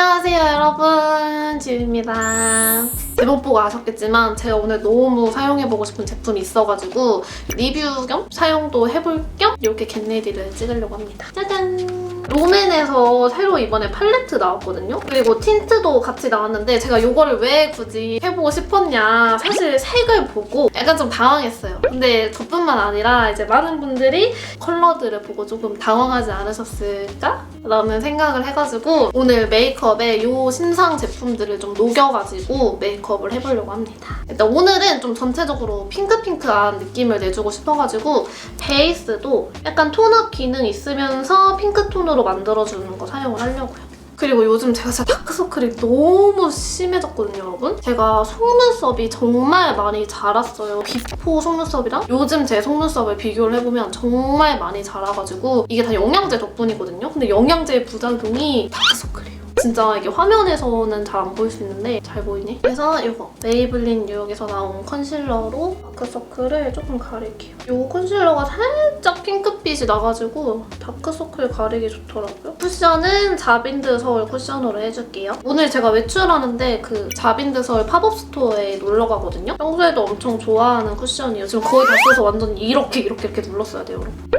안녕하세요 여러분, 지우입니다. 제목 보고 아셨겠지만 제가 오늘 너무 사용해보고 싶은 제품이 있어가지고 리뷰 겸 사용도 해볼 겸 이렇게 겟레디를 찍으려고 합니다. 짜잔! 롬앤에서 새로 이번에 팔레트 나왔거든요. 그리고 틴트도 같이 나왔는데 제가 이거를 왜 굳이 해보고 싶었냐, 사실 색을 보고 약간 좀 당황했어요. 근데 저뿐만 아니라 이제 많은 분들이 컬러들을 보고 조금 당황하지 않으셨을까? 라는 생각을 해가지고 오늘 메이크업에 이 신상 제품들을 좀 녹여가지고 메이크업을 해보려고 합니다. 일단 오늘은 좀 전체적으로 핑크핑크한 느낌을 내주고 싶어가지고 베이스도 약간 톤업 기능 있으면서 핑크톤으로 만들어주는 거 사용을 하려고요. 그리고 요즘 제가 진짜 다크서클이 너무 심해졌거든요, 여러분. 제가 속눈썹이 정말 많이 자랐어요. 비포 속눈썹이랑 요즘 제 속눈썹을 비교를 해보면 정말 많이 자라가지고 이게 다 영양제 덕분이거든요. 근데 영양제의 부작용이 다크서클이에요. 진짜 이게 화면에서는 잘 안 보일 수 있는데 잘 보이네? 그래서 이거 메이블린 뉴욕에서 나온 컨실러로 다크서클을 조금 가릴게요. 이 컨실러가 살짝 핑크빛이 나가지고 다크서클 가리기 좋더라고요. 쿠션은 자빈드 서울 쿠션으로 해줄게요. 오늘 제가 외출하는데 그 자빈드 서울 팝업 스토어에 놀러 가거든요. 평소에도 엄청 좋아하는 쿠션이에요. 지금 거의 다 써서 완전 이렇게 눌렀어야 돼요, 여러분.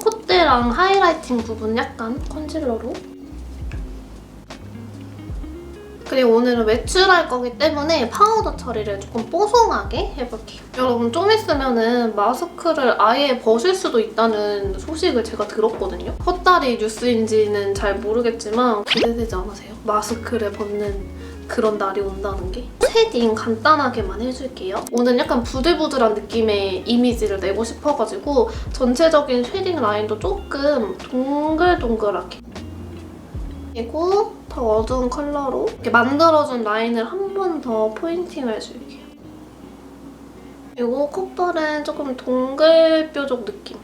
콧대랑 하이라이팅 부분 약간 컨실러로. 그리고 오늘은 외출할 거기 때문에 파우더 처리를 조금 뽀송하게 해볼게요. 여러분 좀 있으면은 마스크를 아예 벗을 수도 있다는 소식을 제가 들었거든요. 헛다리 뉴스인지는 잘 모르겠지만 기대되지 않으세요? 마스크를 벗는 그런 날이 온다는 게. 쉐딩 간단하게만 해줄게요. 오늘 약간 부들부들한 느낌의 이미지를 내고 싶어가지고 전체적인 쉐딩 라인도 조금 동글동글하게. 그리고 더 어두운 컬러로 이렇게 만들어준 라인을 한 번 더 포인팅을 해줄게요. 그리고 콧볼은 조금 동글 뾰족 느낌.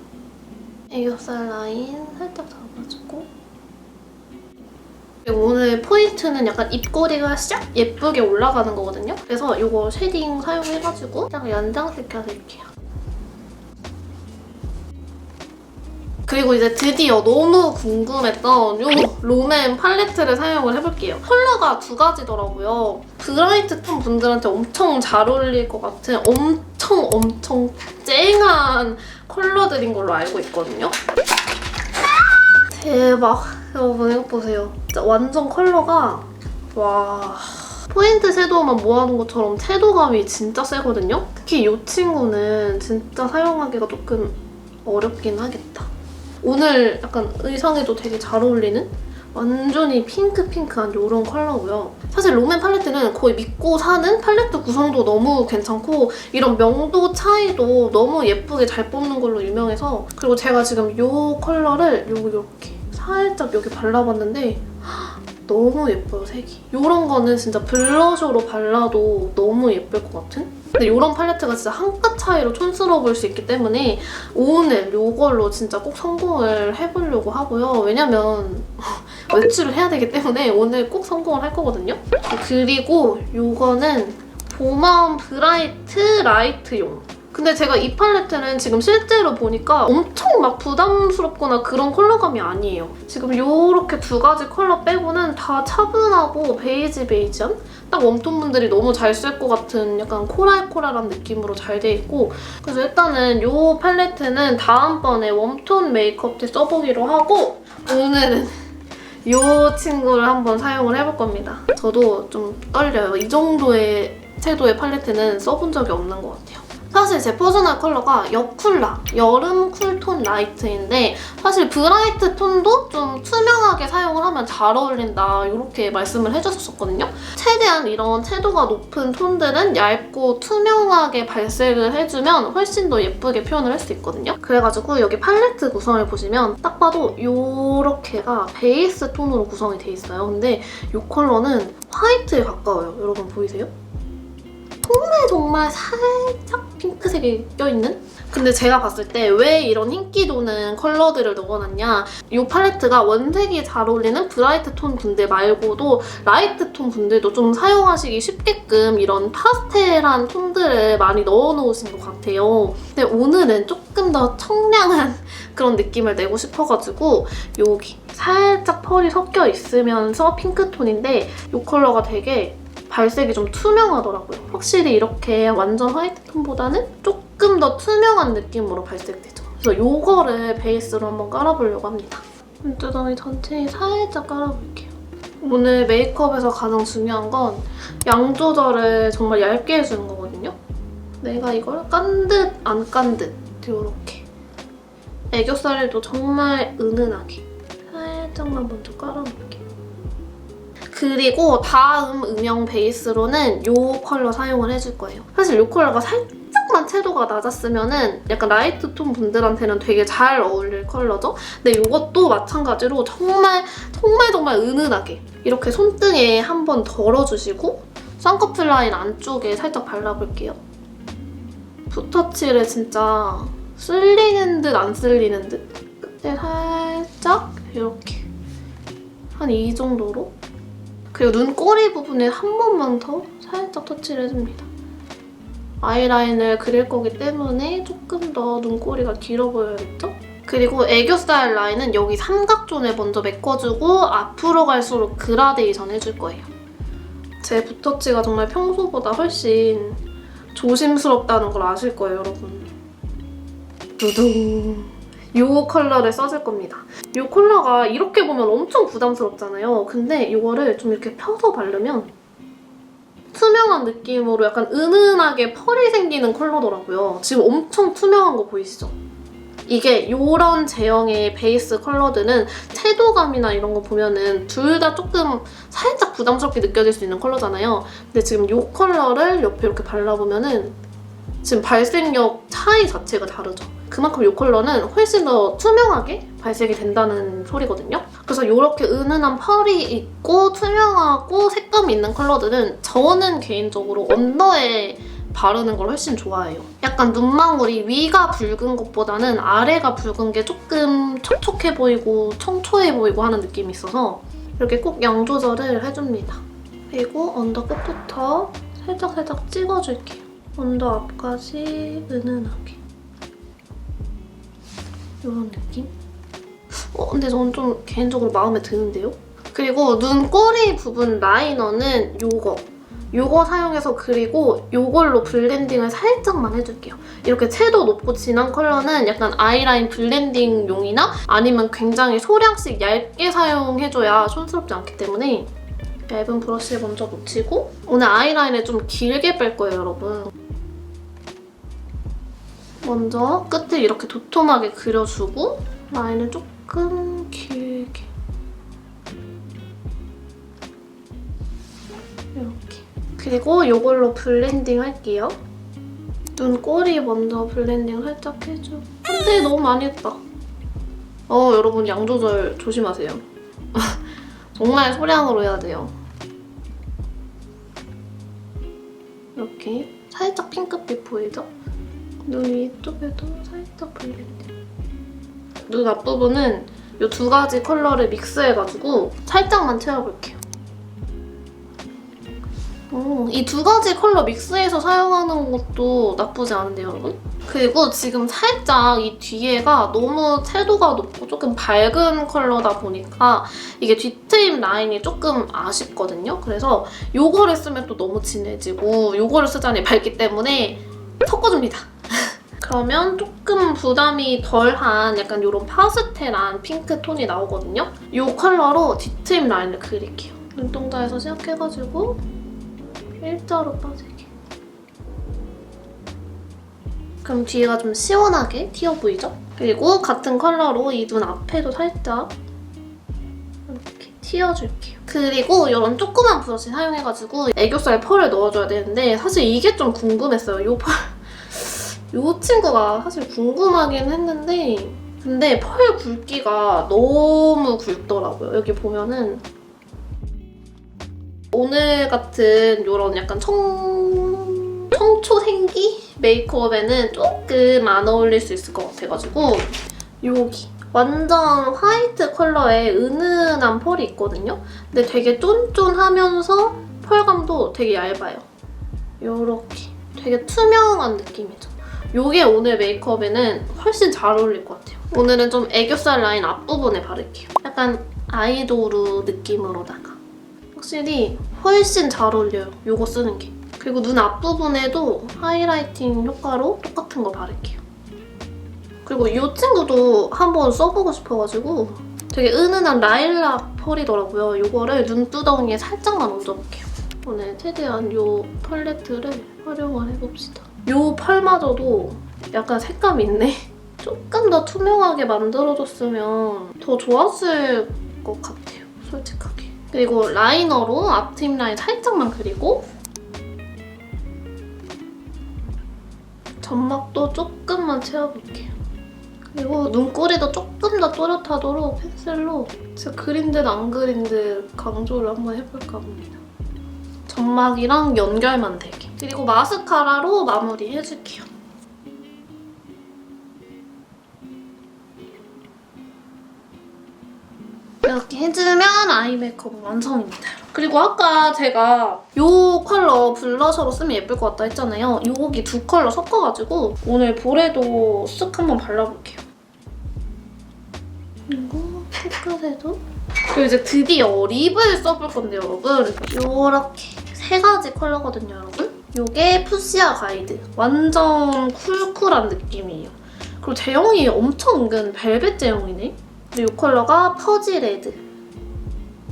애교살 라인 살짝 잡아주고. 그리고 오늘 포인트는 약간 입꼬리가 싹 예쁘게 올라가는 거거든요. 그래서 이거 쉐딩 사용해가지고 약간 연장시켜줄게요. 그리고 이제 드디어 너무 궁금했던 이 롬앤 팔레트를 사용을 해볼게요. 컬러가 두 가지더라고요. 브라이트 톤 분들한테 엄청 잘 어울릴 것 같은 엄청 쨍한 컬러들인 걸로 알고 있거든요. 대박! 여러분 이거 보세요. 진짜 완전 컬러가 와... 포인트 섀도우만 모아놓은 것처럼 섀도우감이 진짜 세거든요? 특히 이 친구는 진짜 사용하기가 조금 어렵긴 하겠다. 오늘 약간 의상에도 되게 잘 어울리는 완전히 핑크한 이런 컬러고요. 사실 롬앤 팔레트는 거의 믿고 사는 팔레트 구성도 너무 괜찮고 이런 명도 차이도 너무 예쁘게 잘 뽑는 걸로 유명해서. 그리고 제가 지금 이 컬러를 이렇게 살짝 여기 발라봤는데 너무 예뻐요, 색이. 이런 거는 진짜 블러셔로 발라도 너를 예쁠 것 같은? 근데 이런 팔레트가 진짜 한 끗 차이로 촌스러워 보일 수 있기 때문에 오늘 이걸로 진짜 꼭 성공을 해보려고 하고요. 왜냐면 외출을 해야 되기 때문에 오늘 꼭 성공을 할 거거든요. 그리고 이거는 봄웜 브라이트 라이트용. 근데 제가 이 팔레트는 지금 실제로 보니까 엄청 막 부담스럽거나 그런 컬러감이 아니에요. 지금 이렇게 두 가지 컬러 빼고는 다 차분하고 베이지한? 딱 웜톤 분들이 너무 잘 쓸 것 같은 약간 코랄한 느낌으로 잘 돼 있고. 그래서 일단은 이 팔레트는 다음번에 웜톤 메이크업 때 써보기로 하고 오늘은 이 친구를 한번 사용을 해볼 겁니다. 저도 좀 떨려요. 이 정도의 섀도우의 팔레트는 써본 적이 없는 것 같아요. 사실 제 퍼스널 컬러가 여쿨라, 여름 쿨톤 라이트인데 사실 브라이트 톤도 좀 투명하게 사용을 하면 잘 어울린다 이렇게 말씀을 해주셨었거든요. 최대한 이런 채도가 높은 톤들은 얇고 투명하게 발색을 해주면 훨씬 더 예쁘게 표현을 할 수 있거든요. 그래가지고 여기 팔레트 구성을 보시면 딱 봐도 이렇게가 베이스 톤으로 구성이 돼 있어요. 근데 이 컬러는 화이트에 가까워요. 여러분 보이세요? 정말 살짝 핑크색이 껴있는? 근데 제가 봤을 때 왜 이런 인기 도는 컬러들을 넣어놨냐, 이 팔레트가 원색이 잘 어울리는 브라이트 톤 분들 말고도 라이트 톤 분들도 좀 사용하시기 쉽게끔 이런 파스텔한 톤들을 많이 넣어놓으신 것 같아요. 근데 오늘은 조금 더 청량한 그런 느낌을 내고 싶어가지고 여기 살짝 펄이 섞여 있으면서 핑크톤인데 이 컬러가 되게 발색이 좀 투명하더라고요. 확실히 이렇게 완전 화이트 톤보다는 조금 더 투명한 느낌으로 발색되죠. 그래서 이거를 베이스로 한번 깔아보려고 합니다. 눈두덩이 전체에 살짝 깔아볼게요. 오늘 메이크업에서 가장 중요한 건 양 조절을 정말 얇게 해주는 거거든요. 내가 이걸 깐 듯 안 깐 듯 이렇게 애교살도 정말 은은하게 살짝만 먼저 깔아볼게요. 그리고 다음 음영 베이스로는 이 컬러 사용을 해줄 거예요. 사실 이 컬러가 살짝만 채도가 낮았으면 약간 라이트 톤 분들한테는 되게 잘 어울릴 컬러죠? 근데 이것도 마찬가지로 정말 은은하게 이렇게 손등에 한번 덜어주시고 쌍꺼풀 라인 안쪽에 살짝 발라볼게요. 붓터치를 진짜 쓸리는 듯 안 쓸리는 듯 끝에 살짝 이렇게 한 이 정도로, 그리고 눈꼬리 부분에 한 번만 더 살짝 터치를 해줍니다. 아이라인을 그릴 거기 때문에 조금 더 눈꼬리가 길어 보여야겠죠? 그리고 애교살 라인은 여기 삼각존에 먼저 메꿔주고 앞으로 갈수록 그라데이션 해줄 거예요. 제 붓터치가 정말 평소보다 훨씬 조심스럽다는 걸 아실 거예요, 여러분. 두둥. 이 컬러를 써줄 겁니다. 이 컬러가 이렇게 보면 엄청 부담스럽잖아요. 근데 이거를 좀 이렇게 펴서 바르면 투명한 느낌으로 약간 은은하게 펄이 생기는 컬러더라고요. 지금 엄청 투명한 거 보이시죠? 이게 이런 제형의 베이스 컬러들은 채도감이나 이런 거 보면은 둘 다 조금 살짝 부담스럽게 느껴질 수 있는 컬러잖아요. 근데 지금 이 컬러를 옆에 이렇게 발라보면은 지금 발색력 차이 자체가 다르죠. 그만큼 이 컬러는 훨씬 더 투명하게 발색이 된다는 소리거든요. 그래서 이렇게 은은한 펄이 있고 투명하고 색감이 있는 컬러들은 저는 개인적으로 언더에 바르는 걸 훨씬 좋아해요. 약간 눈망울이 위가 붉은 것보다는 아래가 붉은 게 조금 촉촉해 보이고 청초해 보이고 하는 느낌이 있어서 이렇게 꼭 양 조절을 해줍니다. 그리고 언더 끝부터 살짝 찍어줄게요. 언더 앞까지 은은하게. 이런 느낌? 근데 저는 좀 개인적으로 마음에 드는데요? 그리고 눈꼬리 부분 라이너는 요거 사용해서 그리고 요걸로 블렌딩을 살짝만 해줄게요. 이렇게 채도 높고 진한 컬러는 약간 아이라인 블렌딩용이나 아니면 굉장히 소량씩 얇게 사용해줘야 촌스럽지 않기 때문에 얇은 브러쉬를 먼저 묻히고 오늘 아이라인을 좀 길게 뺄 거예요, 여러분. 먼저 끝을 이렇게 도톰하게 그려주고 라인을 조금 길게 이렇게. 그리고 이걸로 블렌딩 할게요. 눈꼬리 먼저 블렌딩 살짝 해주고. 근데 너무 많이 했다. 여러분 양 조절 조심하세요. 정말 소량으로 해야 돼요. 이렇게 살짝 핑크빛 보이죠? 눈 위쪽에도 살짝 블렌딩. 눈 앞부분은 이 두 가지 컬러를 믹스해가지고 살짝만 채워볼게요. 이 두 가지 컬러 믹스해서 사용하는 것도 나쁘지 않은데요, 여러분? 그리고 지금 살짝 이 뒤에가 너무 채도가 높고 조금 밝은 컬러다 보니까 이게 뒤트임 라인이 조금 아쉽거든요? 그래서 이거를 쓰면 또 너무 진해지고 이거를 쓰자니 밝기 때문에 섞어줍니다. 그러면 조금 부담이 덜한 약간 이런 파스텔한 핑크 톤이 나오거든요? 이 컬러로 뒤트임 라인을 그릴게요. 눈동자에서 시작해가지고 일자로 빠지게. 그럼 뒤에가 좀 시원하게 튀어 보이죠? 그리고 같은 컬러로 이 눈 앞에도 살짝 이렇게 튀어줄게요. 그리고 이런 조그만 브러쉬 사용해가지고 애교살 펄을 넣어줘야 되는데 사실 이게 좀 궁금했어요. 이 펄. 이 친구가 사실 궁금하긴 했는데 근데 펄 굵기가 너무 굵더라고요. 여기 보면은 오늘 같은 이런 약간 청초생기 메이크업에는 조금 안 어울릴 수 있을 것 같아가지고 여기 완전 화이트 컬러의 은은한 펄이 있거든요. 근데 되게 쫀쫀하면서 펄감도 되게 얇아요. 요렇게 되게 투명한 느낌이죠. 요게 오늘 메이크업에는 훨씬 잘 어울릴 것 같아요. 오늘은 좀 애교살 라인 앞부분에 바를게요. 약간 아이도르 느낌으로다가 확실히 훨씬 잘 어울려요, 요거 쓰는 게. 그리고 눈 앞부분에도 하이라이팅 효과로 똑같은 거 바를게요. 그리고 이 친구도 한번 써보고 싶어가지고 되게 은은한 라일락 펄이더라고요. 요거를 눈두덩이에 살짝만 얹어볼게요. 오늘 최대한 이 팔레트를 활용을 해봅시다. 이 펄마저도 약간 색감이 있네. 조금 더 투명하게 만들어줬으면 더 좋았을 것 같아요, 솔직하게. 그리고 라이너로 앞트임 라인 살짝만 그리고 점막도 조금만 채워볼게요. 그리고 눈꼬리도 조금 더 또렷하도록 펜슬로 제가 그린 듯 안 그린 듯 강조를 한번 해볼까 합니다. 점막이랑 연결만 되게. 그리고 마스카라로 마무리해줄게요. 이렇게 해주면 아이 메이크업 완성입니다. 그리고 아까 제가 이 컬러 블러셔로 쓰면 예쁠 것 같다 했잖아요. 여기 두 컬러 섞어가지고 오늘 볼에도 쓱 한번 발라볼게요. 그리고 코끝에도. 그리고 이제 드디어 립을 써볼 건데 여러분. 이렇게 세 가지 컬러거든요, 여러분. 이게 푸시아 가이드. 완전 쿨쿨한 느낌이에요. 그리고 제형이 엄청 은근 벨벳 제형이네. 그리고 이 컬러가 퍼지 레드.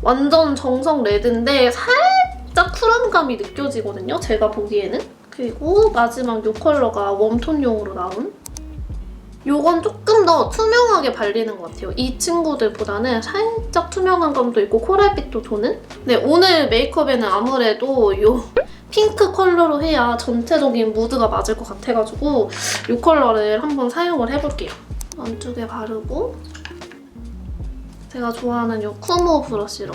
완전 정성 레드인데 살짝 쿨한 감이 느껴지거든요, 제가 보기에는. 그리고 마지막 이 컬러가 웜톤용으로 나온. 요건 조금 더 투명하게 발리는 것 같아요. 이 친구들보다는 살짝 투명한 감도 있고 코랄빛도 도는? 네, 오늘 메이크업에는 아무래도 이 핑크 컬러로 해야 전체적인 무드가 맞을 것 같아가지고 이 컬러를 한번 사용을 해볼게요. 안쪽에 바르고 제가 좋아하는 이 쿠모 브러쉬로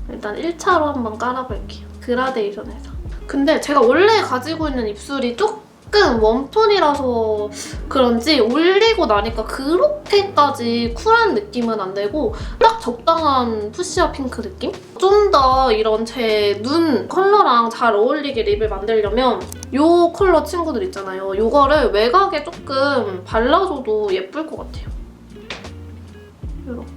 일단 1차로 한번 깔아볼게요. 그라데이션에서. 근데 제가 원래 가지고 있는 입술이 조금 웜톤이라서 그런지 올리고 나니까 그렇게까지 쿨한 느낌은 안 되고 딱 적당한 푸시아 핑크 느낌? 좀 더 이런 제 눈 컬러랑 잘 어울리게 립을 만들려면 이 컬러 친구들 있잖아요. 이거를 외곽에 조금 발라줘도 예쁠 것 같아요. 이렇게.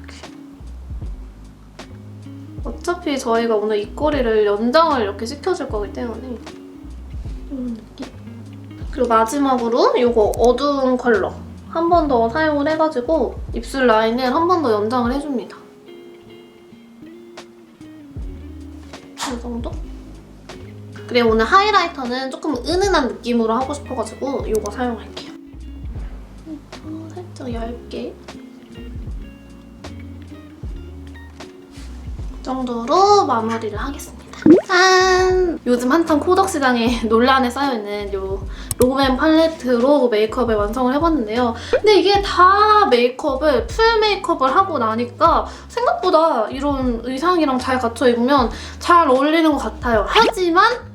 어차피 저희가 오늘 입꼬리를 연장을 이렇게 시켜줄 거기 때문에 이런 느낌? 그리고 마지막으로 이거 어두운 컬러 한 번 더 사용을 해가지고 입술 라인을 한 번 더 연장을 해줍니다. 이 정도? 그리고 오늘 하이라이터는 조금 은은한 느낌으로 하고 싶어가지고 이거 사용할게요. 살짝 얇게 정도로 마무리를 하겠습니다. 짠! 요즘 한창 코덕 시장에 논란에 쌓여있는 이 롬앤 팔레트로 메이크업을 완성을 해봤는데요. 근데 이게 다 메이크업을, 풀 메이크업을 하고 나니까 생각보다 이런 의상이랑 잘 갖춰 입으면 잘 어울리는 것 같아요. 하지만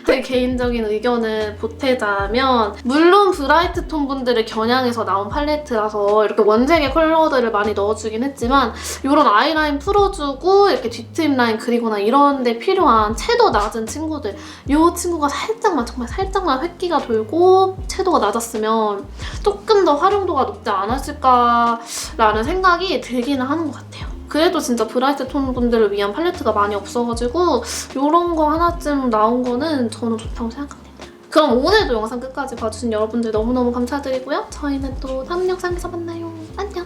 제 개인적인 의견을 보태자면 물론 브라이트 톤 분들을 겨냥해서 나온 팔레트라서 이렇게 원색의 컬러들을 많이 넣어주긴 했지만 이런 아이라인 풀어주고 이렇게 뒤트임 라인 그리거나 이런 데 필요한 채도 낮은 친구들 이 친구가 살짝만 정말 살짝만 획기가 돌고 채도가 낮았으면 조금 더 활용도가 높지 않았을까라는 생각이 들기는 하는 것 같아요. 그래도 진짜 브라이트 톤 분들을 위한 팔레트가 많이 없어가지고 이런 거 하나쯤 나온 거는 저는 좋다고 생각합니다. 그럼 오늘도 영상 끝까지 봐주신 여러분들 너무너무 감사드리고요. 저희는 또 다음 영상에서 만나요. 안녕!